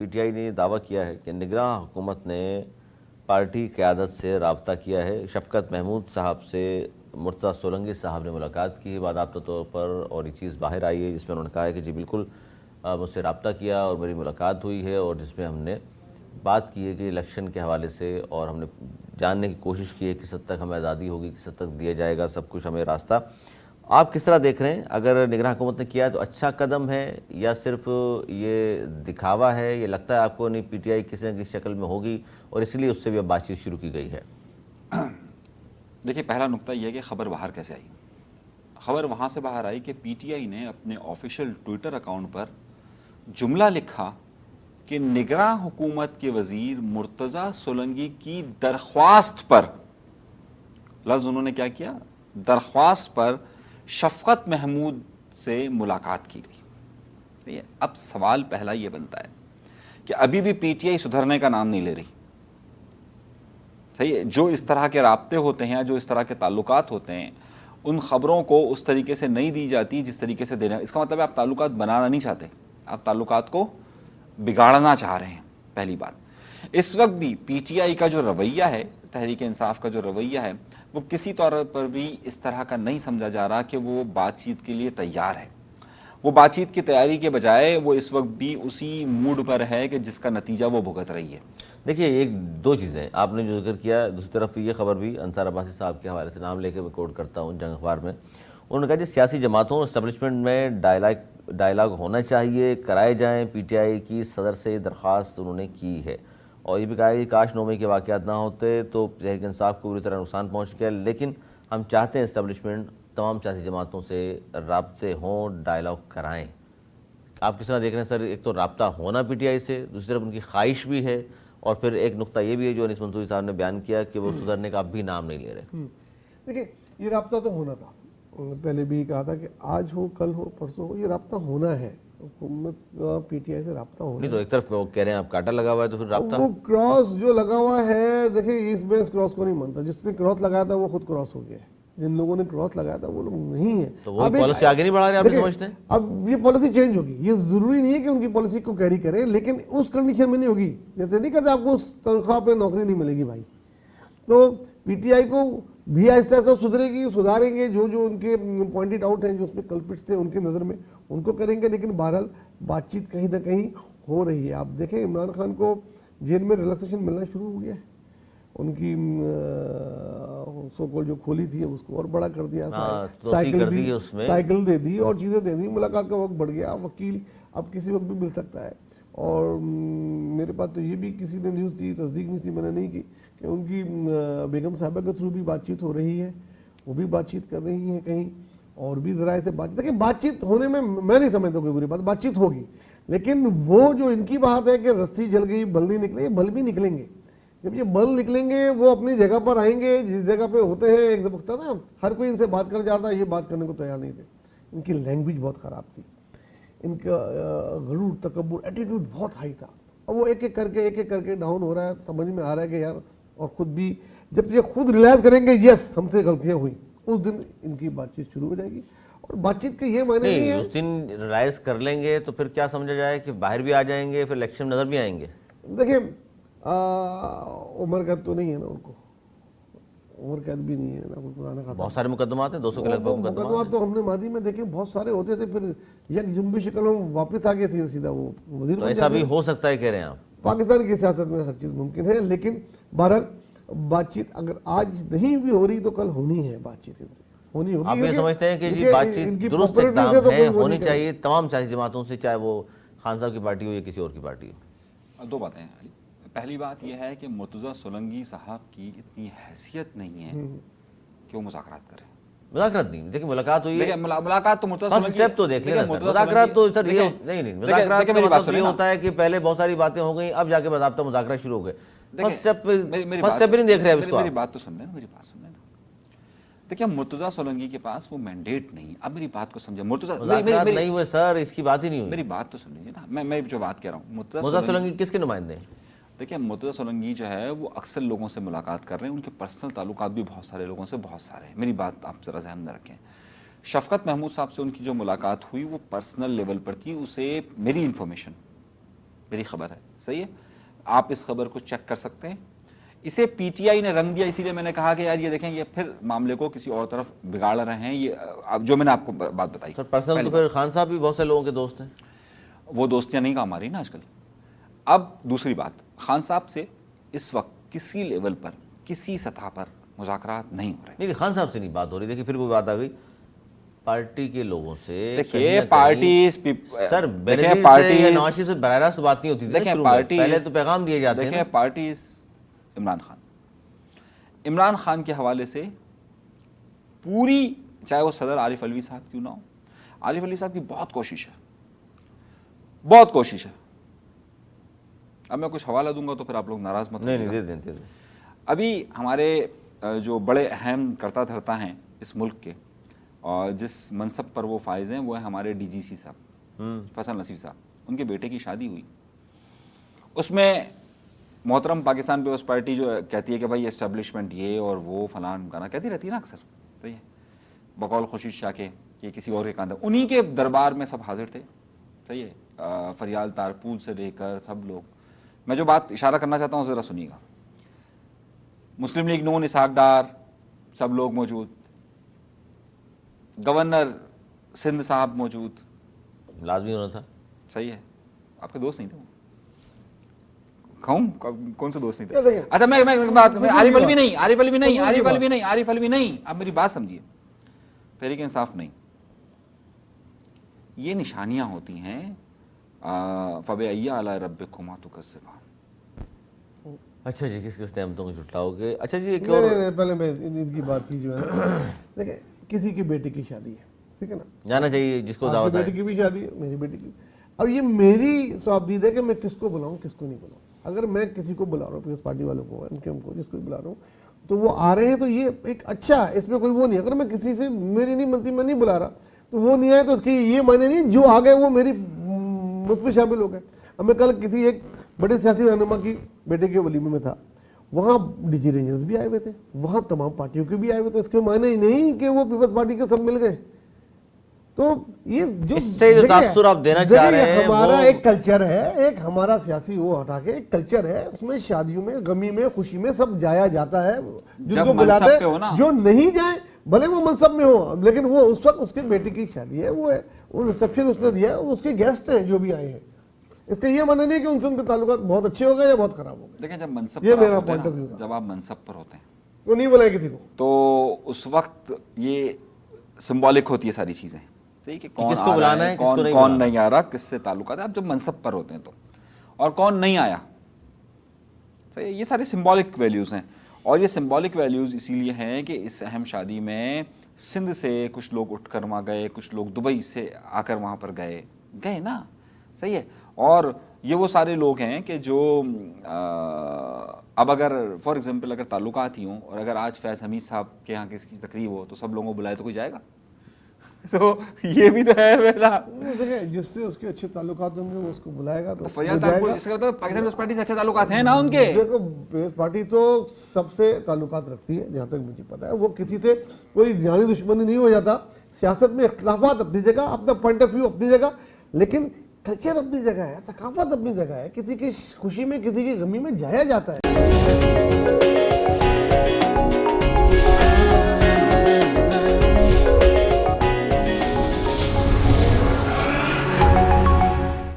PTI ने दावा किया है कि निगरां हुकूमत ने पार्टी क़यादत से रब्ता किया है। शफ़क़त महमूद साहब से मुर्तज़ा सोलंकी साहब ने मुलाकात की है बाकायदा तौर पर, और ये चीज़ बाहर आई है जिसमें उन्होंने कहा है कि जी बिल्कुल मुझसे रब्ता किया और मेरी मुलाकात हुई है, और जिसमें हमने बात की है कि इलेक्शन के हवाले से, और हमने जानने की कोशिश की है किस हद तक हमें आज़ादी होगी, किस हद तक दिया जाएगा सब कुछ हमें रास्ता। आप किस तरह देख रहे हैं? अगर निगरान हुकूमत ने किया है तो अच्छा कदम है या सिर्फ ये दिखावा है? ये लगता है आपको नहीं पीटीआई किसी न किसी शक्ल में होगी और इसलिए उससे भी अब बातचीत शुरू की गई है? देखिए, पहला नुक्ता यह है कि खबर बाहर कैसे आई। खबर वहाँ से बाहर आई कि पीटीआई ने अपने ऑफिशियल ट्विटर अकाउंट पर जुमला लिखा कि निगरान हुकूमत के वजीर मुर्तज़ा सोलंकी की दरख्वास्त पर, लफ्ज़ उन्होंने क्या किया, दरख्वास्त पर शफ़क़त महमूद से मुलाकात की गई। ठीक है, अब सवाल पहला ये बनता है कि अभी भी पीटीआई सुधरने का नाम नहीं ले रही। सही है, जो इस तरह के राब्ते होते हैं, जो इस तरह के ताल्लुकात होते हैं, उन ख़बरों को उस तरीके से नहीं दी जाती जिस तरीके से देना। इसका मतलब है आप ताल्लुकात बनाना नहीं चाहते, आप ताल्लुकात को बिगाड़ना चाह रहे हैं। पहली बात। इस वक्त भी पीटीआई का जो रवैया है, तहरीक इंसाफ का जो रवैया है, वो किसी तौर पर भी इस तरह का नहीं समझा जा रहा कि वो बातचीत के लिए तैयार है। वो बातचीत की तैयारी के बजाय वो इस वक्त भी उसी मूड पर है कि जिसका नतीजा वो भुगत रही है। देखिए, एक दो चीज़ें आपने जो जिक्र किया, दूसरी तरफ ये खबर भी अंसार अब्बासी साहब के हवाले से नाम लेकर मैं कोट करता हूँ जंग अखबार में। उन्होंने कहा जी सियासी जमातों और इस्टेब्लिशमेंट में डायलाग होना चाहिए, कराए जाएँ। पीटीआई की सदर से दरख्वास्त उन्होंने की है, और ये भी कहा कि काश 9 मई के वाक़यात ना होते तो तहरीक इंसाफ को बुरी तरह नुकसान पहुँच गया, लेकिन हम चाहते हैं इस्टेब्लिशमेंट तमाम सियासी जमातों से राब्ते हों, डायलॉग कराएँ। आप किस तरह देख रहे हैं सर? एक तो राब्ता होना पीटीआई से, दूसरी तरफ उनकी ख्वाहिश भी है, और फिर एक नुक्ता ये भी है जो अनीस मंसूरी साहब ने बयान किया कि वो सुधरने का अब भी नाम नहीं ले रहे। देखिए, ये राब्ता तो होना था, पहले भी कहा था कि आज हो, कल हो, परसों हो, ये राब्ता होना है। हुकूमत पीटीआई से राब्ता होना नहीं तो एक तरफ वो कह रहे हैं आप कांटा लगा हुआ है, तो फिर राब्ता वो क्रॉस जो लगा हुआ है, देखिए इसमें इस क्रॉस को नहीं मानता। जिसने क्रॉस लगाया था वो खुद क्रॉस हो गया है। जिन लोगों ने क्रॉस लगाया था वो लोग नहीं है, तो वो पॉलिसी आगे नहीं बढ़ा रहे, आप समझते हैं? अब ये पॉलिसी चेंज होगी। ये जरूरी नहीं है कि उनकी पॉलिसी को कैरी करें, लेकिन उस कंडीशन में नहीं होगी। जैसे नहीं कहते आपको उस तनख्वाह पे नौकरी नहीं मिलेगी भाई। तो पीटीआई को भी आहिस्ता आहिस्ता सुधरेगी, सुधारेंगे। जो जो उनके पॉइंटेड आउट हैं, जो उसमें कल्पिट्स थे उनकी नज़र में, उनको करेंगे। लेकिन बहरहाल बातचीत कहीं ना कहीं हो रही है। आप देखें, इमरान खान को जेल में रिलैक्सेशन मिलना शुरू हो गया है। उनकी सोकॉल जो खोली थी उसको और बड़ा कर दिया, साइकिल दे दी और चीज़ें दे दी। मुलाकात का वक्त बढ़ गया। वकील अब किसी वक्त भी मिल सकता है। और मेरे पास तो ये भी किसी ने न्यूज़ दी, तस्दीक नहीं थी, मैंने नहीं की, कि उनकी बेगम साहबा के थ्रू भी बातचीत हो रही है। वो भी बातचीत कर रही हैं कहीं और भी ज़राए से बातचीत। देखिए, बातचीत होने में मैं नहीं समझता कोई बुरी बात, बातचीत होगी। लेकिन वो जो इनकी बात है कि रस्सी जल गई बल नहीं निकले, ये बल भी निकलेंगे। जब ये बल निकलेंगे वो अपनी जगह पर आएंगे, जिस जगह पे होते हैं। एक वक्त था ना, हर कोई इनसे बात कर जाता, ये बात करने को तैयार नहीं थे। इनकी लैंग्वेज बहुत ख़राब थी, इनका गरूर, तकब्बुर, एटीट्यूड बहुत हाई था। और वो एक एक करके डाउन हो रहा है। समझ में आ रहा है कि यार, और ख़ुद भी जब ये खुद रियलाइज़ करेंगे यस हमसे गलतियाँ हुई, उस दिन इनकी बातचीत शुरू हो जाएगी। और बातचीत के ये मायने नहीं है उस दिन रियलाइज़ कर लेंगे तो फिर क्या समझा जाए कि बाहर भी आ जाएंगे, फिर इलेक्शन नज़र भी आएंगे। देखिए, उम्र कैद तो नहीं है ना उनको, उम्र कैद भी नहीं है ना। बहुत सारे मुकदमात हैं, 200 के लगभग मुकदमात तो हमने मादी में देखे, बहुत सारे होते थे। फिर एक जुम्बी शक्ल में वापस आ गए सीधा वो वजीर। तो ऐसा भी हो सकता है कह रहे हैं आप? पाकिस्तान की सियासत में हर चीज़ मुमकिन है। लेकिन बहरहाल बातचीत अगर आज नहीं भी हो रही तो कल होनी है। बातचीत होनी होगी। आप ये समझते हैं कि जी बातचीत दुरुस्त इक़दाम है, होनी चाहिए तमाम सियासी जमातों से, चाहे वो खान साहब की पार्टी हो या किसी और की पार्टी हो? दो बातें हैं। पहली बात यह है कि मुर्तज़ा सोलंकी साहब की इतनी हैसियत नहीं है कि वो मुज़ाकरात करें। मुज़ाकरात नहीं, देखिए मुलाकात हुई है। मुलाकात तो मुर्तज़ा सोलंकी स्टेप तो देख लेना सर। मुज़ाकरात तो सर ये नहीं, मुज़ाकरात का मतलब ये होता है कि पहले बहुत सारी बातें हो गई, अब जाके बाकायदा मुज़ाकरा शुरू हो गए। फर्स्ट स्टेप नहीं देख रहे हैं इसको। मेरी बात तो सुन लेना, मेरी बात सुन लेना। देखिए, मुर्तज़ा सोलंकी के पास वो मैंडेट नहीं। अब मेरी बात को समझे। मुर्तज़ा नहीं हुए सर, इसकी बात ही नहीं हुई। मेरी बात तो सुन लीजिए ना, मैं जो बात कह रहा हूँ। मुर्तज़ा सोलंकी किसके नुमाइंदे हैं? देखिए, मुर्तज़ा सोलंकी जो है वो अक्सर लोगों से मुलाकात कर रहे हैं। उनके पर्सनल ताल्लुकात भी बहुत सारे लोगों से बहुत सारे हैं। मेरी बात आप ज़रा ज़हन में रखें। शफ़क़त महमूद साहब से उनकी जो मुलाकात हुई वो पर्सनल लेवल पर थी। उसे मेरी इन्फॉर्मेशन मेरी खबर है, सही है, आप इस खबर को चेक कर सकते हैं। इसे पीटीआई ने रंग दिया, इसीलिए मैंने कहा कि यार ये देखें, ये फिर मामले को किसी और तरफ बिगाड़ रहे हैं। ये अब जो मैंने आपको बात बताई सर पर्सनल तो फिर खान साहब भी बहुत से लोगों के दोस्त हैं, वो दोस्तियां नहीं काम आ रही ना आजकल। अब दूसरी बात, खान साहब से इस वक्त किसी लेवल पर, किसी सतह पर मुज़ाकरात नहीं हो रहे। नहीं खान साहब से नहीं बात हो रही। देखिए फिर वो बात आ गई पार्टी के लोगों से। देखिए party sir party Nawaz Sharif से बराह रास्त बात नहीं होती थी। देखिए पार्टी पहले तो पैगाम दिए जाते हैं। देखिए पार्टी इमरान खान के हवाले से पूरी, चाहे वो सदर आरिफ अलवी साहब क्यों ना हो, आरिफ अलवी साहब की बहुत कोशिश है, बहुत कोशिश है। अब मैं कुछ हवाला दूंगा तो फिर आप लोग नाराज मत नहीं दे दें। अभी हमारे जो बड़े अहम कर्ता धर्ता हैं इस मुल्क के और जिस मनसब पर वो फायज हैं, वो है हमारे डीजीसी साहब फैसल नसीर साहब। उनके बेटे की शादी हुई, उसमें मोहतरम पाकिस्तान पीपल्स पार्टी जो कहती है कि भाई एस्टेब्लिशमेंट ये और वो फलान गाना कहती रहती है ना अक्सर, सही है, बकौल खुर्शीद शाह के कि किसी और के कांधा, उन्हीं के दरबार में सब हाजिर थे, सही है, फरियाल तारपूल से लेकर सब लोग। मैं जो बात इशारा करना चाहता हूँ ज़रा सुनिएगा। मुस्लिम लीग नून इसहाक डार सब लोग मौजूद, गवर्नर सिंध साहब मौजूद, लाजमी होना था, सही है, आपके दोस्त नहीं थे वो? कहूँ कौन से दोस्त नहीं थे? अच्छा मैं बात, आरिफ अलवी नहीं, आरिफ अलवी नहीं, आरिफ अलवी नहीं, आरिफ अलवी नहीं, आप मेरी बात समझिए, तहरीक इंसाफ नहीं। ये निशानियां होती हैं फबअय्या अला रब्बिकुमा तुकज़्ज़िबान। अच्छा जी, किस किस टाइम तुम जुटलाओगे? अच्छा जी एक नहीं, और नहीं, पहले मैं इनकी बात की जो है देखिए, किसी की बेटी की शादी है, ठीक है ना, जाना चाहिए जिसको दावत बेटी है। की भी शादी है, मेरी बेटी की। अब ये मेरी स्वाबदीद है कि मैं किसको बुलाऊं किसको नहीं बुलाऊं। अगर मैं किसी को बुला रहा हूँ, पीपल्स पार्टी वालों को, एमकेएम को, जिसको भी बुला रहा हूँ, तो वो आ रहे हैं तो ये एक अच्छा है, इसमें कोई वो नहीं। अगर मैं किसी से मेरी नहीं बनती, मैं नहीं बुला रहा, तो वो नहीं आए तो उसकी ये मायने नहीं जो आ गए वो मेरी मुझ शामिल हो गए। अब मैं कल किसी एक बड़े सियासी रहनुमा की बेटे के वलीमे में था, वहाँ डीजी रेंजर्स भी आए हुए थे, वहाँ तमाम पार्टियों के भी आए हुए थे। इसके मायने ही नहीं कि वो पीपल्स पार्टी के सब मिल गए। तो ये जो इससे जो तासुर आप देना चाह रहे हैं, हमारा एक कल्चर है, एक हमारा सियासी वो हटा के एक कल्चर है, उसमें शादियों में, गमी में, खुशी में सब जाया जाता है। जिनको बुलाते हैं, जो नहीं जाए भले वो मनसब में हो, लेकिन वो उस वक्त उसके बेटे की शादी है, वो है, वो रिसेप्शन उसने दिया है, उसके गेस्ट हैं जो भी आए हैं। इसका ये मानना नहीं कि उनसे उनके ताल्लुकात बहुत अच्छे हो गए या बहुत खराब हो गए। देखिए जब मनसब ये पर मेरा आप होते हैं point of view ना, था। जब आप मनसब पर होते हैं तो नहीं बुलाए किसी को, तो उस वक्त ये सिंबॉलिक होती है सारी चीजें, सही, कि कौन किसको आ बुलाना रहा है, है, किसको कौन नहीं नहीं आ रहा, किससे ताल्लुकात है। आप जब मनसब पर होते हैं तो, और कौन नहीं आया, सही, ये सारे सिंबॉलिक वैल्यूज हैं। और ये सिंबॉलिक वैल्यूज इसीलिए हैं कि इस अहम शादी में सिंध से कुछ लोग उठकर वहाँ गए, कुछ लोग दुबई से आकर वहाँ पर गए ना, सही है। और ये वो सारे लोग हैं कि जो अब अगर फॉर एग्जांपल अगर ताल्लुकात ही हों और अगर आज फैज़ हमीद साहब के यहाँ किसी की तकरीब हो तो सब लोगों को बुलाए तो कोई जाएगा? तो ये भी तो है मेरा, देखिए जिससे उसके अच्छे ताल्लुकात होंगे वो उसको बुलाएगा तो फरियाद तारपुर, इसका मतलब पाकिस्तान पीपल्स पार्टी से अच्छे ताल्लुकात हैं ना उनके। देखो पीपल्स पार्टी तो सबसे ताल्लुकात रखती है, जहाँ तक मुझे पता है। वो किसी से कोई जानी दुश्मनी नहीं हो जाता। सियासत में इख्तिलाफात अपनी जगह, अपना पॉइंट ऑफ व्यू अपनी जगह, लेकिन कल्चर अपनी जगह है, सकाफत अपनी जगह है। किसी की खुशी में, किसी की गमी में जाया जाता है।